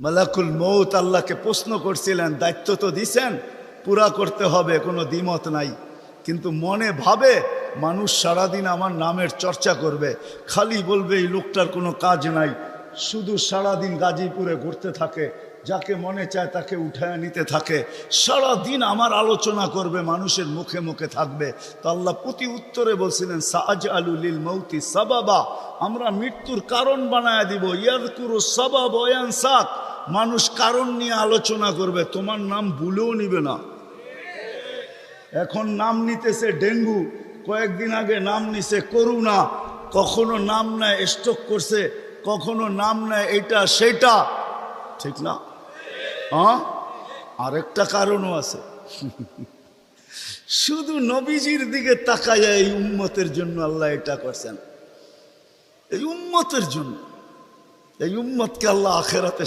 মালাকুল মৌত আল্লাহকে প্রশ্ন করছিলেন, দায়িত্ব তো দিছেন, পুরা করতে হবে, কোনো দ্বিমত নাই। কিন্তু মনে ভাবে মানুষ সারাদিন আমার নামের চর্চা করবে, খালি বলবে এই লোকটার কোনো কাজ নাই, শুধু সারাদিন গাজীপুরে ঘুরতে থাকে, যাকে মনে চায় তাকে উঠায় নিতে থাকে, সারাদিন আমার আলোচনা করবে, মানুষের মুখে মুখে থাকবে। তো আল্লাহ প্রতি উত্তরে বলছিলেন, সাআজআলু লিল মাউতি সাবাবা, আমরা মৃত্যুর কারণ বানায় দিব। ইয়াযকুরু সাবাব ওয়া ইয়ানসাক, মানুষ কারণ নিয়ে আলোচনা করবে, তোমার নাম ভুলেও নিবে না। এখন নাম নিতেছে ডেঙ্গু, কয়েকদিন আগে নাম নিছে করোনা, কখনো নাম নেয় স্ট্রোক করছে, কখনো নাম নেয় এটা সেটা, ঠিক না? হ্যাঁ, আরেকটা কারণও আছে। শুধু নবীজির দিকে তাকাইয়া এই উম্মতের জন্য আল্লাহ এটা করছেন, এই উম্মতের জন্য। এই উম্মতকে আল্লাহ আখিরাতে